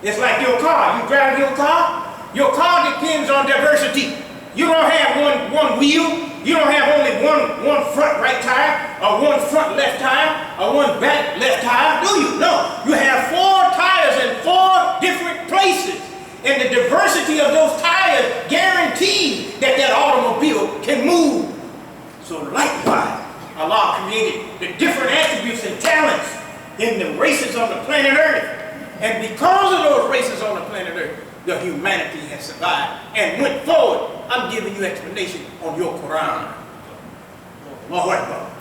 It's like your car. You drive your car. Your car depends on diversity. You don't have one wheel. You don't have only one front right tire, or one front left tire, or one back left tire, do you? No. You have 4 tires in 4 different places. And the diversity of those tires guarantees that that automobile can move. So likewise, Allah created the different attributes and talents in the races on the planet Earth. And because of those races on the planet Earth, the humanity has survived and went forward. I'm giving you explanation on your Quran. Allahu Akbar.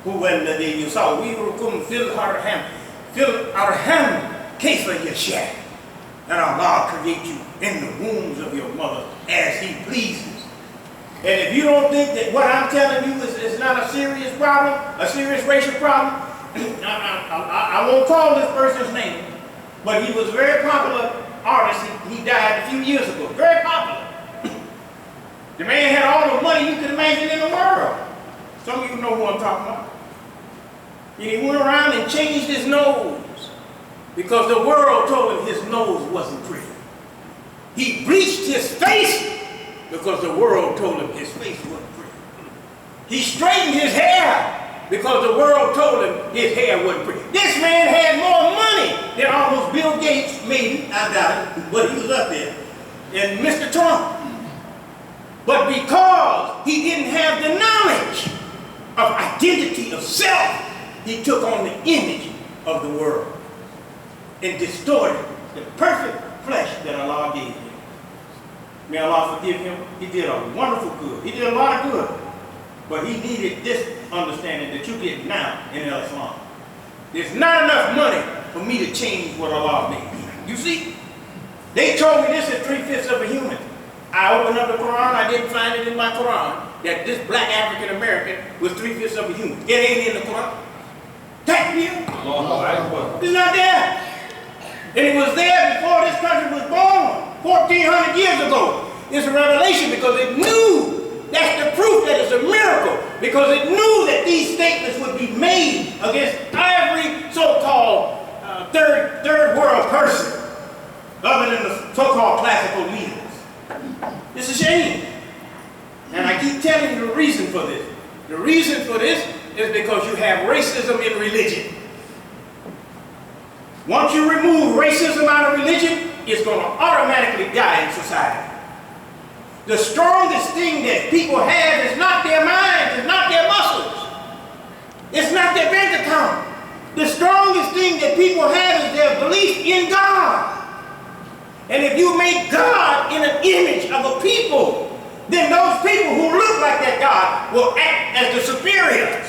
Huwa alladhi yusawwirukum fil arham kayfa yasha. And Allah creates you in the wombs of your mother as He pleases. And if you don't think that what I'm telling you is not a serious problem, a serious racial problem, I won't call this person's name, but he was a very popular artist. He died a few years ago. Very popular. The man had all the money you could imagine in the world. Some of you know who I'm talking about. And he went around and changed his nose because the world told him his nose wasn't pretty. He bleached his face because the world told him his face wasn't pretty. He straightened his hair because the world told him his hair wasn't pretty. This man had more money than almost Bill Gates, maybe, I doubt it, but he was up there, and Mr. Trump. But because he didn't have the knowledge of identity of self, he took on the image of the world and distorted the perfect flesh that Allah gave him. May Allah forgive him. He did a wonderful good. He did a lot of good. But he needed this understanding that you get now in Islam. There's not enough money for me to change what Allah made. You see? They told me this is 3/5 of a human. I opened up the Quran, I didn't find it in my Quran that this black African American was 3/5 of a human. It ain't in the Quran. That here? It's not there. And it was there before this country was born, 1,400 years ago. It's a revelation because it knew. That's the proof that it's a miracle. Because it knew that these statements would be made against every so-called third world person, other than the so-called classical leaders. It's a shame. And I keep telling you the reason for this. The reason for this is because you have racism in religion. Once you remove racism out of religion, it's going to automatically die in society. The strongest thing that people have is not their minds, it's not their muscles, it's not their bank account. The strongest thing that people have is their belief in God. And if you make God in an image of a people, then those people who look like that God will act as the superiors.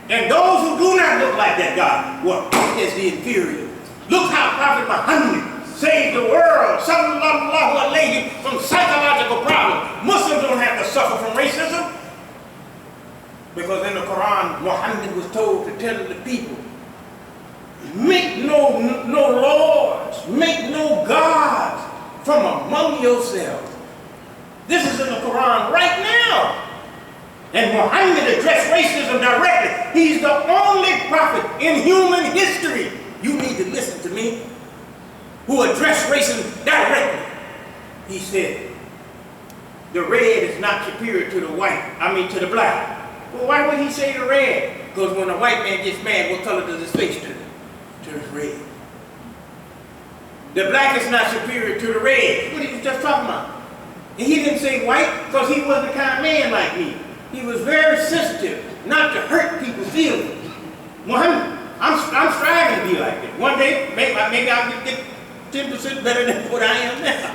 And those who do not look like that God will act as the inferiors. Look how Prophet Muhammad saved the world, sallallahu alayhi, from psychological problems. Muslims don't have to suffer from racism. Because in the Quran, Muhammad was told to tell the people, make no lords, make no gods from among yourselves. This is in the Quran right now. And Muhammad addressed racism directly. He's the only prophet in human history, you need to listen to me, who addressed racism directly. He said, the red is not superior to the white, to the black. Well, why would he say the red? Because when a white man gets mad, what color does his face turn? Turns red. The black is not superior to the red. What he was just talking about. And he didn't say white because he wasn't the kind of man like me. He was very sensitive not to hurt people's feelings. Muhammad, I'm striving to be like that. One day, maybe I'll get 10% better than what I am now.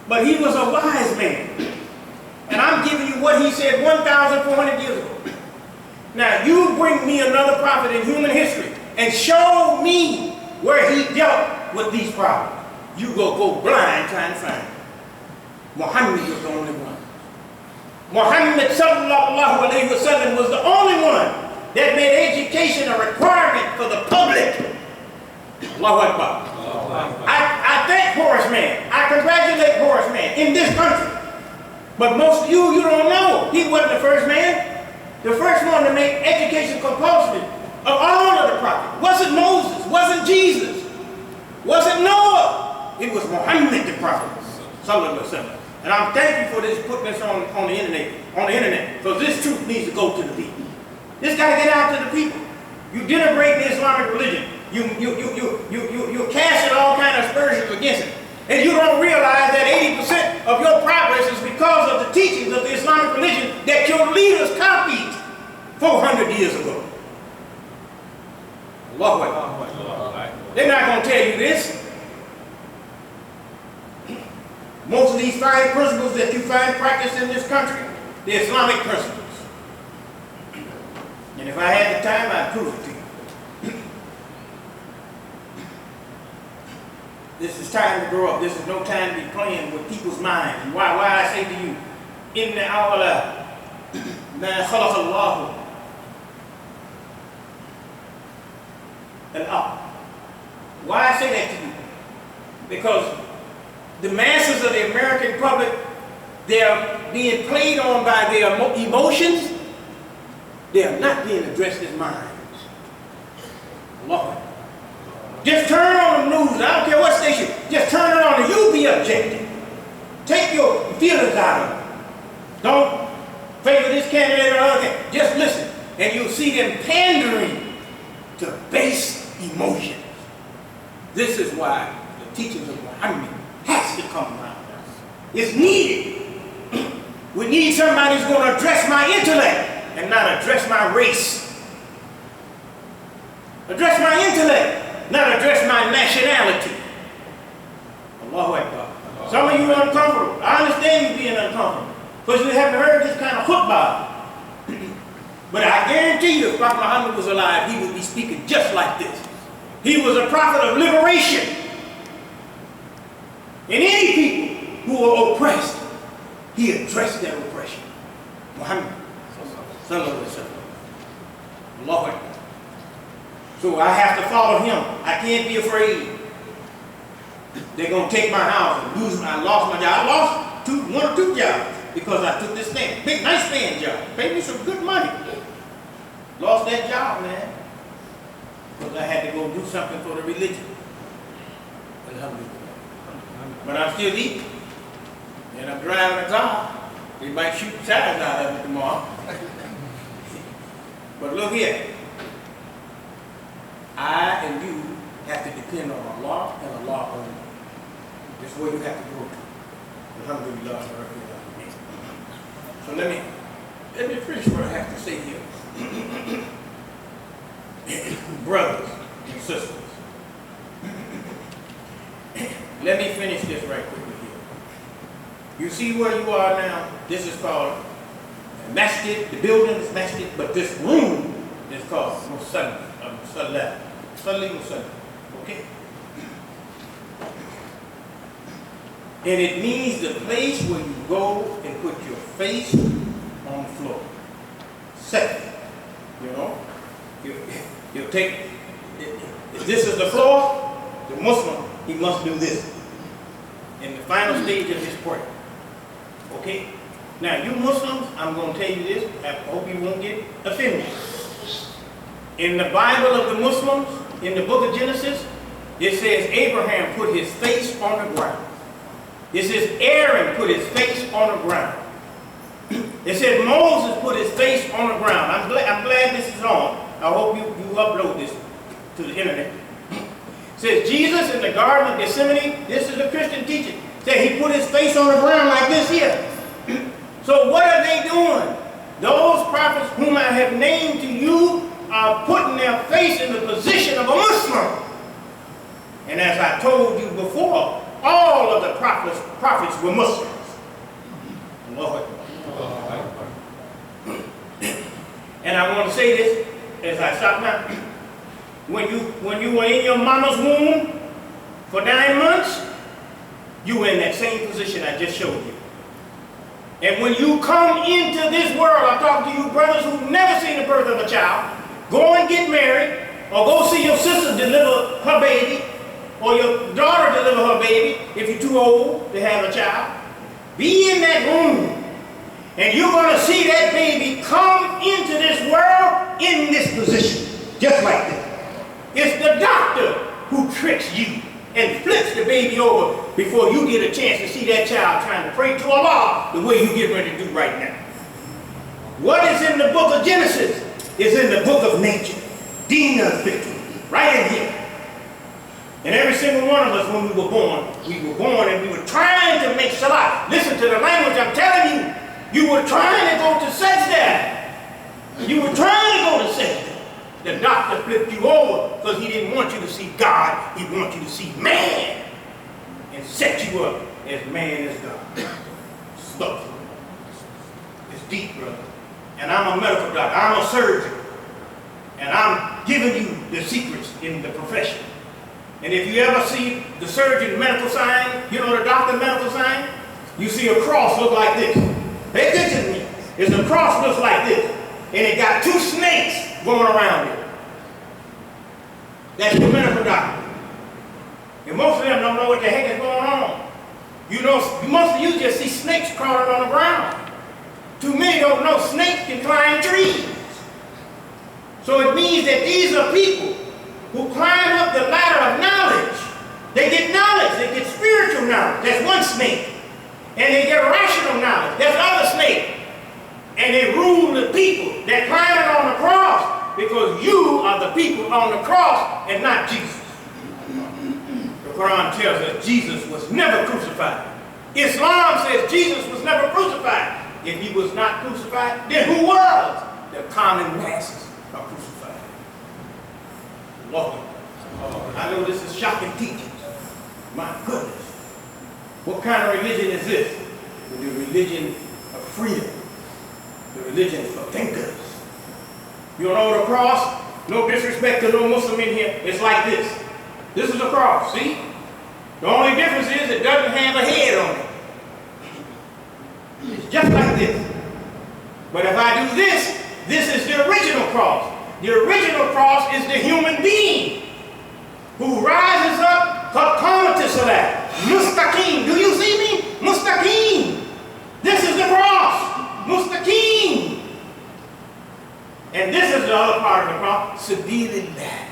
But he was a wise man. And I'm giving you what he said 1,400 years ago. Now, you bring me another prophet in human history and show me where he dealt with these problems. You go blind trying to find him. Muhammad was the only one. Muhammad sallallahu alayhi wa sallam was the only one that made education a requirement for the public. Allahu Akbar. I thank Horace Mann. I congratulate Horace Mann in this country. But most of you don't know. He wasn't the first man. The first one to make education compulsory of all of the prophets. Wasn't Moses. Wasn't Jesus. Wasn't Noah. Muhammad the Prophet. Sallallahu Alaihi Wasallam. And I'm thankful for this, putting this on the internet, because this truth needs to go to the people. This got to get out to the people. You denigrate the Islamic religion. You casting all kind of aspersions against it. And you don't realize that 80% of your progress is because of the teachings of the Islamic religion that your leaders copied 400 years ago. Allahu Akbar. They're not going to tell you this. Most of these 5 principles that you find practiced in this country, they're Islamic principles. And if I had the time, I'd prove it to you. This is time to grow up. This is no time to be playing with people's minds. And why I say to you, Inna awala ma khalaqa Allahu al-ard. Why I say that to you? Because the masses of the American public, they are being played on by their emotions. They are not being addressed as minds. Lord. Just turn on the news. I don't care what station. Just turn it on and you be objective. Take your feelings out of it. Don't favor this candidate or other candidate. Just listen. And you'll see them pandering to base emotions. This is why the teachings of Muhammad has to come around us. It's needed. We need somebody who's going to address my intellect and not address my race. Address my intellect, not address my nationality. Allahu Akbar. Some of you are uncomfortable. I understand you being uncomfortable because you haven't heard this kind of khutbah. But I guarantee you, if Prophet Muhammad was alive, he would be speaking just like this. He was a prophet of liberation. And any people who were oppressed, he addressed their oppression. Muhammad. Sallallahu Alaihi Wasallam. Allahu Akbar. So I have to follow him. I can't be afraid. They're going to take my house and lose I lost my job. I lost 1 or 2 jobs because I took this thing. Big, nice paying job. Paid me some good money. Lost that job, man. Because I had to go do something for the religion. But I'm still eating. And I'm driving a car. They might shoot tires out of it tomorrow. But look here. I and you have to depend on Allah and Allah only. That's where you have to go to. Alhamdulillah. So let me finish what I have to say here. Brothers and sisters. Let me finish this right quickly here. You see where you are now? This is called a masjid. The building is masjid, but this room is called Salat. Okay? And it means the place where you go and put your face on the floor. Second, you know, you take, if this is the floor, the Muslim, he must do this in the final stage of his prayer. Okay? Now, you Muslims, I'm going to tell you this. I hope you won't get offended. In the Bible of the Muslims, in the book of Genesis, it says Abraham put his face on the ground. It says Aaron put his face on the ground. It says Moses put his face on the ground. I'm glad this is on. I hope you upload this to the internet. It says Jesus in the Garden of Gethsemane, this is the Christian teaching, said he put his face on the ground like this here. So what are they doing? Those prophets whom I have named to you are putting their face in the position of a Muslim. And as I told you before, all of the prophets were Muslims. Lord. And I want to say this as I stop now. When you were in your mama's womb for 9 months, you were in that same position I just showed you. And when you come into this world, I talk to you brothers who've never seen the birth of a child, go and get married, or go see your sister deliver her baby, or your daughter deliver her baby, if you're too old to have a child. Be in that room, and you're going to see that baby come into this world in this position, just like this. It's the doctor who tricks you and flips the the baby over before you get a chance to see that child trying to pray to Allah the way you get ready to do right now. What is in the book of Genesis is in the book of nature. Deen of victory, right in here. And every single one of us, when we were born and we were trying to make salat. Listen to the language I'm telling you. You were trying to go to sajda. You were trying to go to sajda. The doctor flipped you over because he didn't want you to see God. He wanted you to see man and set you up as man as God. Stuff. It's deep, brother. And I'm a medical doctor. I'm a surgeon. And I'm giving you the secrets in the profession. And if you ever see the surgeon medical sign, you know the doctor medical sign, you see a cross look like this. Pay attention to me. It's a cross looks like this. And it got two snakes going around it. That's the medical doctor. And most of them don't know what the heck is going on. You know, most of you just see snakes crawling on the ground. Too many don't know snakes can climb trees. So it means that these are people who climb up the ladder of knowledge. They get knowledge, they get spiritual knowledge. That's one snake. And they get rational knowledge. That's another snake. And they rule the people that climb it on the cross because you are the people on the cross and not Jesus. The Quran tells us Jesus was never crucified. Islam says Jesus was never crucified. If he was not crucified, then who was? The common masses are crucified. Lord, I know this is shocking teaching. My goodness. What kind of religion is this? The religion of freedom. The religion for thinkers. You know the cross? No disrespect to no Muslim in here. It's like this. This is a cross, see? The only difference is it doesn't have a head on it. It's just like this. But if I do this, this is the original cross. The original cross is the human being who rises up to Salat. Mustaqim. Do you see me? Mustaqim. This is the cross. Mustaqim. And this is the other part of the cross. Sabilillah.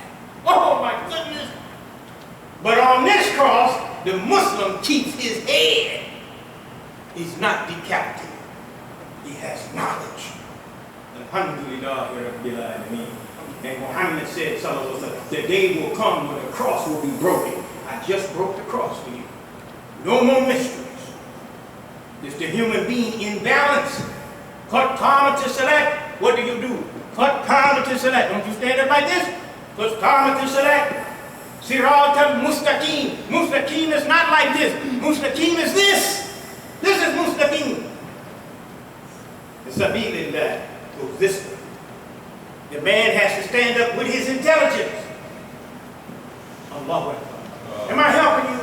Oh my goodness. But on this cross, the Muslim keeps his head. He's not decapitated. He has knowledge. Alhamdulillah, Rabbil Alameen. And Muhammad said, the day will come when the cross will be broken. I just broke the cross for you. No more mysteries. It's the human being in balance. Cut karma to salat. What do you do? Cut karma to salat. Don't you stand up like this? Cut karma to salat. Sirat al-Mustaqim. Mustaqim is not like this. Mustaqim is this. This is Mustaqim. The Sabilillah goes this way. The man has to stand up with his intelligence. Allahu Akbar. Am I helping you?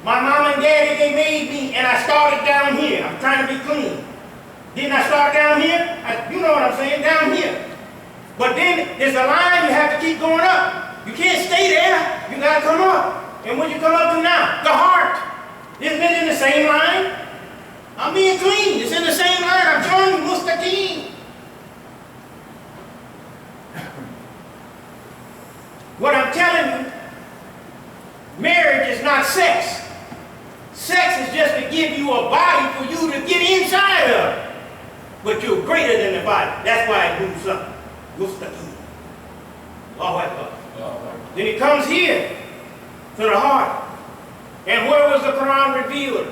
My mom and daddy, they made me, and I started down here. I'm trying to be clean. Didn't I start down here? You know what I'm saying, down here. But then there's a line you have to keep going up. You can't stay there. You got to come up. And when you come up to now, the heart. Isn't it in the same line? I'm being clean. It's in the same line. I'm showing you Mustaqim. What I'm telling you, marriage is not sex. Sex is just to give you a body for you to get inside of. But you're greater than the body. That's why it moves up. Mustaqim. Allahu Akbar. Then it comes here to the heart. And where was the Quran revealed?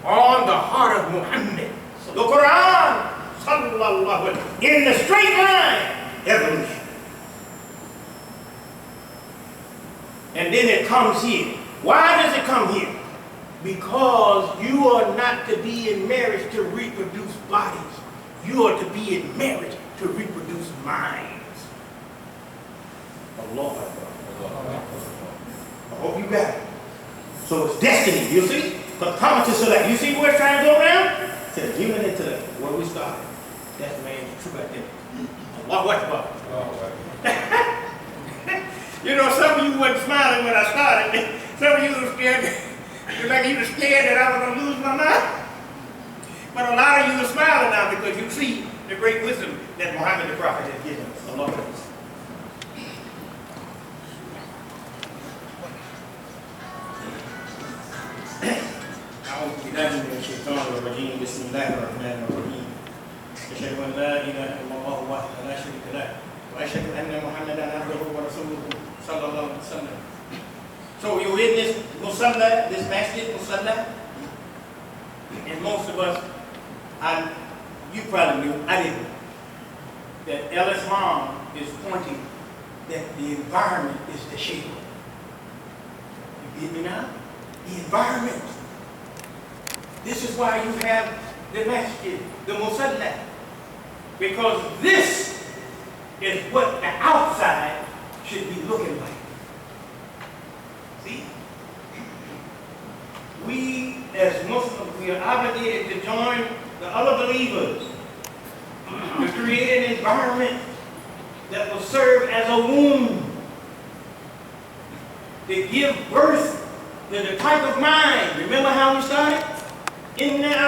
On the heart of Muhammad. The Quran, sallallahu alaihi, in the straight line, evolution. And then it comes here. Why does it come here? Because you are not to be in marriage to reproduce bodies. You are to be in marriage to reproduce minds. Allah. I hope you got it. So it's destiny, you see? But come to select. You see where it's trying to go now? To the human intellect, where we started. That's man's true identity. Allahu Akbar. You know, some of you wasn't smiling when I started. Some of you were scared. It was like you were scared that I was going to lose my mind. But a lot of you are smiling now because you see the great wisdom that Muhammad the Prophet has given us. Allah. أعوذ بالله من الشيطان الرجيم بسم الله الرحمن الرحيم أشهد أن لا إله إلا الله وحده لا شريك له وأشهد أن محمدا عبده ورسوله صلى الله عليه وسلم. So you're in this musalla, this masjid musalla, and most of us, you probably knew, I didn't, that Al-Ansar is pointing that the environment is the shape. You get me now? The environment. This is why you have the masjid, the musalla, because this is what the outside should be looking like. See? We as Muslims, we are obligated to join the other believers to create an environment that will serve as a womb to give birth to the type of mind. Remember how we started? In there.